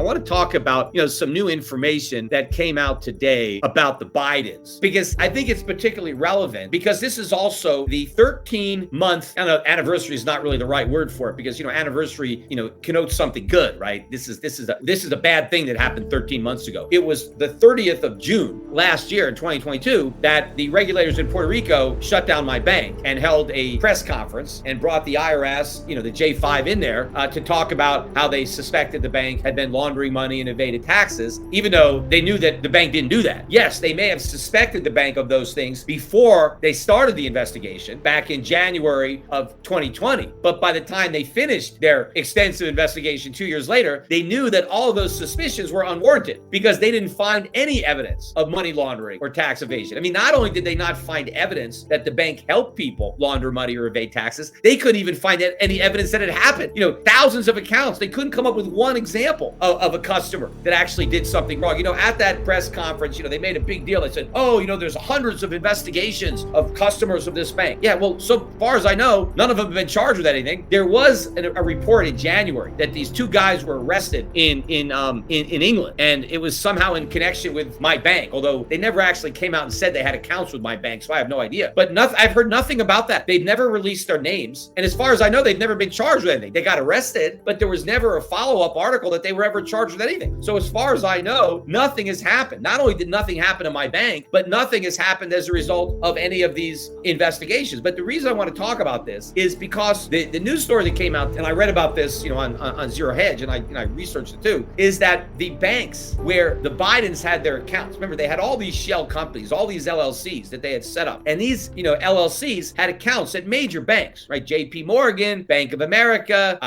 want to talk about, some new information that came out today about the Bidens, because I think it's particularly relevant because this is also the 13-month, anniversary is not really the right word for it because, anniversary, connotes something good, right? This is a bad thing that happened 13 months ago. It was the 30th of June last year in 2022 that the regulators in Puerto Rico shut down my bank and held a press conference and brought the IRS, the J5 in there to talk about how they suspected the bank had been laundering money and evaded taxes, even though they knew that the bank didn't do that. Yes, they may have suspected the bank of those things before they started the investigation back in January of 2020. But by the time they finished their extensive investigation 2 years later, they knew that all of those suspicions were unwarranted because they didn't find any evidence of money laundering or tax evasion. I mean, not only did they not find evidence that the bank helped people launder money or evade taxes, they couldn't even find any evidence that it happened. Thousands of accounts, they couldn't come up with one example of a customer that actually did something wrong. At that press conference, they made a big deal. They said, there's hundreds of investigations of customers of this bank. Yeah, well, so far as I know, none of them have been charged with anything. There was a report in January that these two guys were arrested in England, and it was somehow in connection with my bank, although they never actually came out and said they had accounts with my bank, so I have no idea. But I've heard nothing about that. They've never released their names, and as far as I know, they've never been charged with anything. They got arrested, but there was never a follow-up article that they were ever charged with anything. So as far as I know, nothing has happened. Not only did nothing happen to my bank, but nothing has happened as a result of any of these investigations. But the reason I want to talk about this is because the news story that came out, and I read about this, on Zero Hedge, and I researched it too, is that the banks where the Bidens had their accounts, remember they had all these shell companies, all these LLCs that they had set up, and these LLCs had accounts at major banks, right? JP Morgan, Bank of America,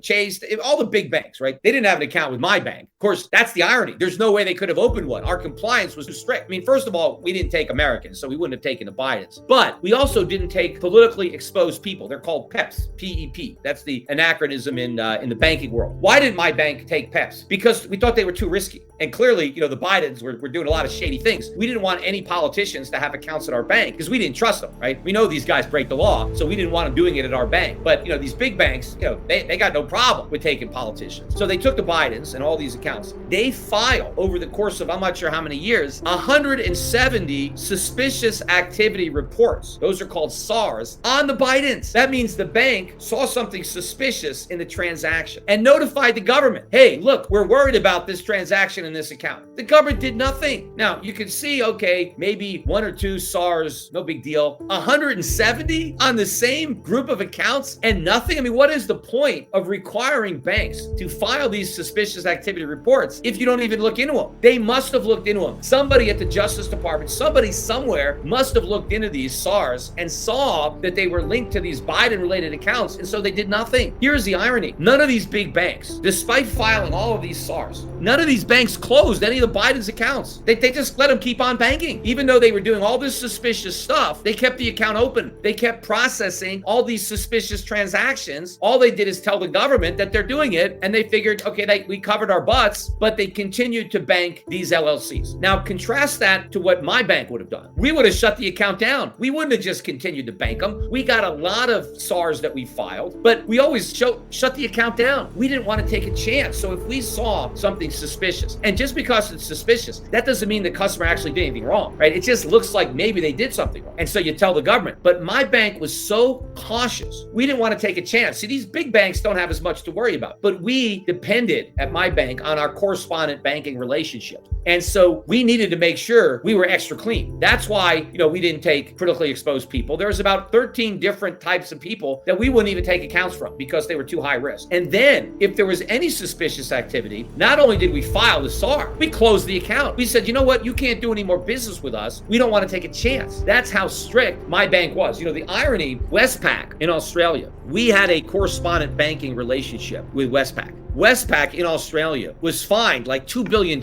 Chase, all the big banks, right? They didn't have an account with my bank. Of course, that's the irony. There's no way they could have opened one. Our compliance was too strict. I mean, first of all, we didn't take Americans, so we wouldn't have taken the Bidens. But we also didn't take politically exposed people. They're called PEPs, P-E-P. That's the anachronism in the banking world. Why didn't my bank take PEPs? Because we thought they were too risky. And clearly, the Bidens were doing a lot of shady things. We didn't want any politicians to have accounts at our bank because we didn't trust them, right? We know these guys break the law, so we didn't want them doing it at our bank. But, these big banks, they got no problem with taking politicians. So they took the Bidens and all these accounts. They filed over the course of, I'm not sure how many years, 170 suspicious activity reports. Those are called SARs on the Bidens. That means the bank saw something suspicious in the transaction and notified the government. Hey, look, we're worried about this transaction in this account. The government did nothing. Now, you can see, okay, maybe one or two SARs, no big deal. 170 on the same group of accounts and nothing? I mean, what is the point of requiring banks to file these suspicious activity reports if you don't even look into them? They must have looked into them. Somebody at the Justice Department, somebody somewhere must have looked into these SARs and saw that they were linked to these Biden-related accounts, and so they did nothing. Here's the irony. None of these big banks, despite filing all of these SARs, none of these banks closed any of the Biden's accounts. They just let them keep on banking. Even though they were doing all this suspicious stuff, they kept the account open. They kept processing all these suspicious transactions. All they did is tell the government that they're doing it, and they figured, okay, we covered our butts, but they continued to bank these LLCs. Now, contrast that to what my bank would have done. We would have shut the account down. We wouldn't have just continued to bank them. We got a lot of SARs that we filed, but we always shut the account down. We didn't want to take a chance. So if we saw something suspicious, and just because it's suspicious, that doesn't mean the customer actually did anything wrong, right? It just looks like maybe they did something wrong. And so you tell the government. But my bank was so cautious. We didn't want to take a chance. See, these big banks don't have as much to worry about, but we depended at my bank on our correspondent banking relationship. And so we needed to make sure we were extra clean. That's why, we didn't take critically exposed people. There was about 13 different types of people that we wouldn't even take accounts from because they were too high risk. And then if there was any suspicious activity, not only did we file the SAR, we closed the account. We said, you know what? You can't do any more business with us. We don't want to take a chance. That's how strict my bank was. The irony, Westpac in Australia, we had a correspondent banking relationship with Westpac. Westpac in Australia was fined like $2 billion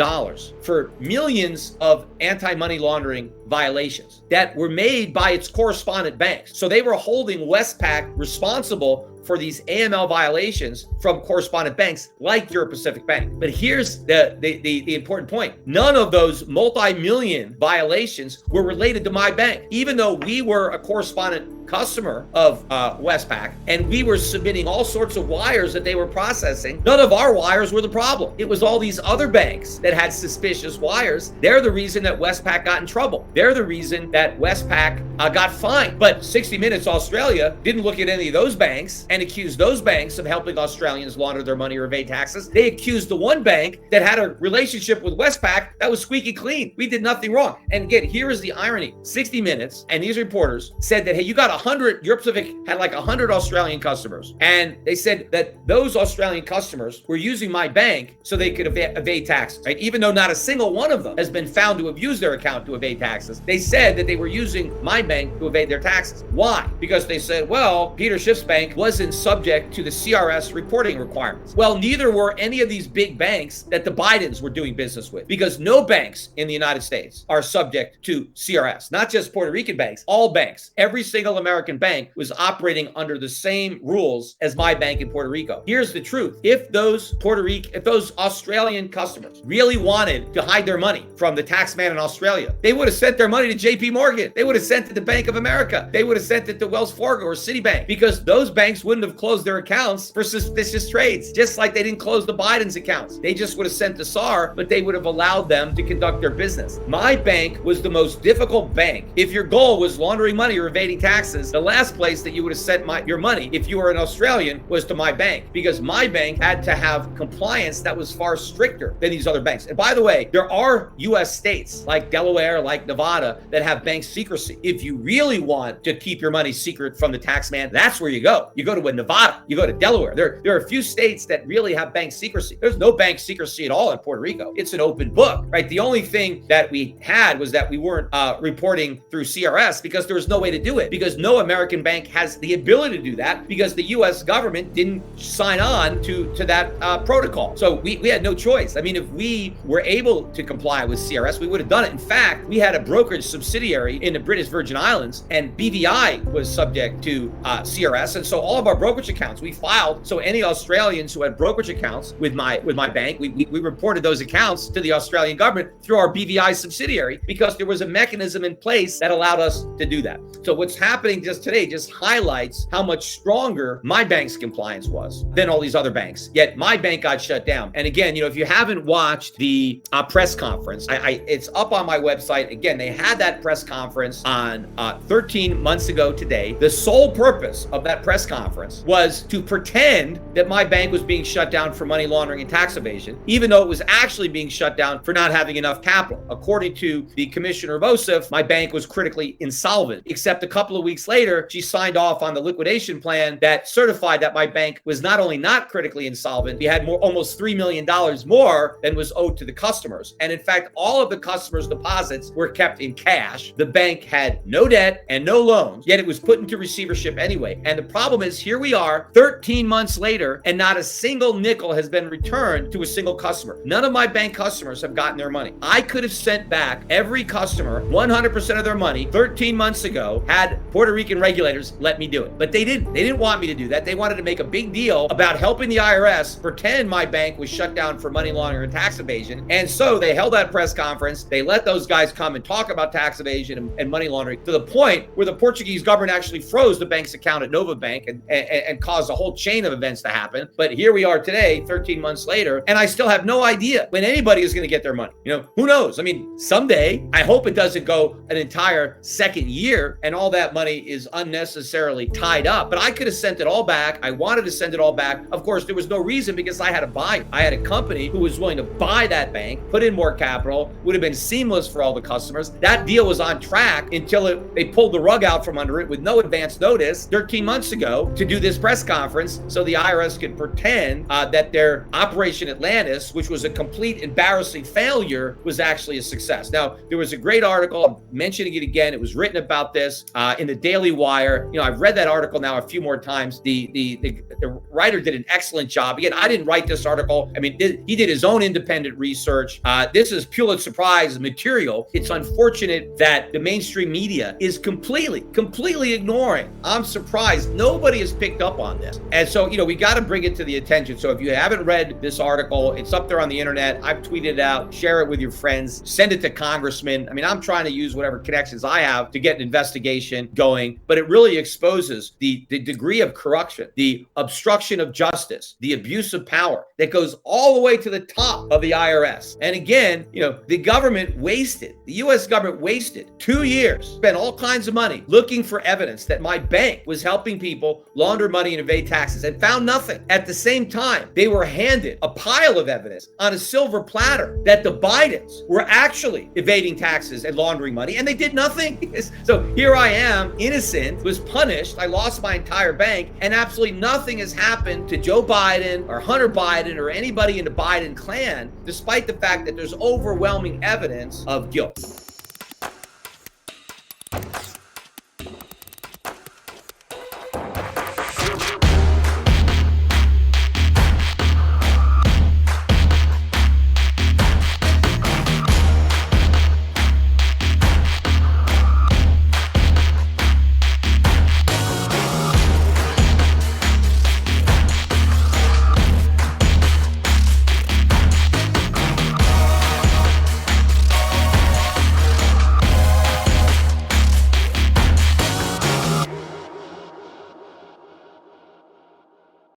for millions of anti-money laundering violations that were made by its correspondent banks. So they were holding Westpac responsible for these AML violations from correspondent banks like Euro Pacific Bank. But here's the important point. None of those multi-million violations were related to my bank. Even though we were a correspondent customer of Westpac, and we were submitting all sorts of wires that they were processing. None of our wires were the problem. It was all these other banks that had suspicious wires. They're the reason that Westpac got in trouble. They're the reason that Westpac got fined. But 60 Minutes Australia didn't look at any of those banks and accused those banks of helping Australians launder their money or evade taxes. They accused the one bank that had a relationship with Westpac that was squeaky clean. We did nothing wrong. And again, here is the irony. 60 Minutes and these reporters said that, hey, you got 100, Europe Pacific had like 100 Australian customers. And they said that those Australian customers were using my bank so they could evade taxes, right? Even though not a single one of them has been found to have used their account to evade taxes. They said that they were using my bank to evade their taxes. Why? Because they said, well, Peter Schiff's bank wasn't subject to the CRS reporting requirements. Well, neither were any of these big banks that the Bidens were doing business with, because no banks in the United States are subject to CRS, not just Puerto Rican banks, all banks. Every single American bank was operating under the same rules as my bank in Puerto Rico. Here's the truth. If those Australian customers really wanted to hide their money from the tax man in Australia, they would have sent their money to JP Morgan. They would have sent it to Bank of America. They would have sent it to Wells Fargo or Citibank, because those banks wouldn't have closed their accounts for suspicious trades, just like they didn't close the Biden's accounts. They just would have sent the SAR, but they would have allowed them to conduct their business. My bank was the most difficult bank. If your goal was laundering money or evading taxes, the last place that you would have sent your money, if you were an Australian, was to my bank, because my bank had to have compliance that was far stricter than these other banks. And by the way, there are U.S. states like Delaware, like Nevada, that have bank secrecy. If you really want to keep your money secret from the tax man, that's where you go. You go to Nevada, you go to Delaware. There are a few states that really have bank secrecy. There's no bank secrecy at all in Puerto Rico. It's an open book, right? The only thing that we had was that we weren't reporting through CRS because there was no way to do it, because no American bank has the ability to do that, because the U.S. government didn't sign on to that protocol. So we had no choice. I mean, if we were able to comply with CRS, we would have done it. In fact, we had a brokerage subsidiary in the British Virgin Islands, and BVI was subject to CRS. And so all of our brokerage accounts, we filed. So any Australians who had brokerage accounts with my bank, we reported those accounts to the Australian government through our BVI subsidiary, because there was a mechanism in place that allowed us to do that. So what's happening just today just highlights how much stronger my bank's compliance was than all these other banks. Yet my bank got shut down. And again, if you haven't watched the press conference, it's up on my website. Again, they had that press conference on 13 months ago today. The sole purpose of that press conference was to pretend that my bank was being shut down for money laundering and tax evasion, even though it was actually being shut down for not having enough capital. According to the Commissioner of OSIF, my bank was critically insolvent, except a couple of weeks later, she signed off on the liquidation plan that certified that my bank was not only not critically insolvent, we had almost $3 million more than was owed to the customers. And in fact, all of the customers' deposits were kept in cash. The bank had no debt and no loans, yet it was put into receivership anyway. And the problem is, here we are 13 months later, and not a single nickel has been returned to a single customer. None of my bank customers have gotten their money. I could have sent back every customer 100% of their money 13 months ago had Puerto Rican regulators let me do it. But they didn't. They didn't want me to do that. They wanted to make a big deal about helping the IRS pretend my bank was shut down for money laundering and tax evasion. And so they held that press conference. They let those guys come and talk about tax evasion and money laundering, to the point where the Portuguese government actually froze the bank's account at Nova Bank and caused a whole chain of events to happen. But here we are today, 13 months later, and I still have no idea when anybody is going to get their money. Who knows? I mean, someday, I hope it doesn't go an entire second year and all that money is unnecessarily tied up. But I could have sent it all back. I wanted to send it all back. Of course, there was no reason, because I had to buy it. I had a company who was willing to buy that bank, put in more capital, would have been seamless for all the customers. That deal was on track until they pulled the rug out from under it with no advance notice 13 months ago to do this press conference so the IRS could pretend that their Operation Atlantis, which was a complete embarrassing failure, was actually a success. Now, there was a great article, I'm mentioning it again, it was written about this in the Daily Wire. I've read that article now a few more times. The writer did an excellent job. Again, I didn't write this article. I mean, he did his own independent research. This is Pulitzer Prize material. It's unfortunate that the mainstream media is completely ignoring. I'm surprised nobody has picked up on this. And so, we got to bring it to the attention. So if you haven't read this article, it's up there on the internet. I've tweeted it out. Share it with your friends. Send it to congressmen. I mean, I'm trying to use whatever connections I have to get an investigation going. doing, but it really exposes the degree of corruption, the obstruction of justice, the abuse of power that goes all the way to the top of the IRS. And again, the government wasted, the U.S. government wasted 2 years, spent all kinds of money looking for evidence that my bank was helping people launder money and evade taxes and found nothing. At the same time, they were handed a pile of evidence on a silver platter that the Bidens were actually evading taxes and laundering money, and they did nothing. So here I am, innocent, was punished. I lost my entire bank, and absolutely nothing has happened to Joe Biden or Hunter Biden or anybody in the Biden clan, despite the fact that there's overwhelming evidence of guilt.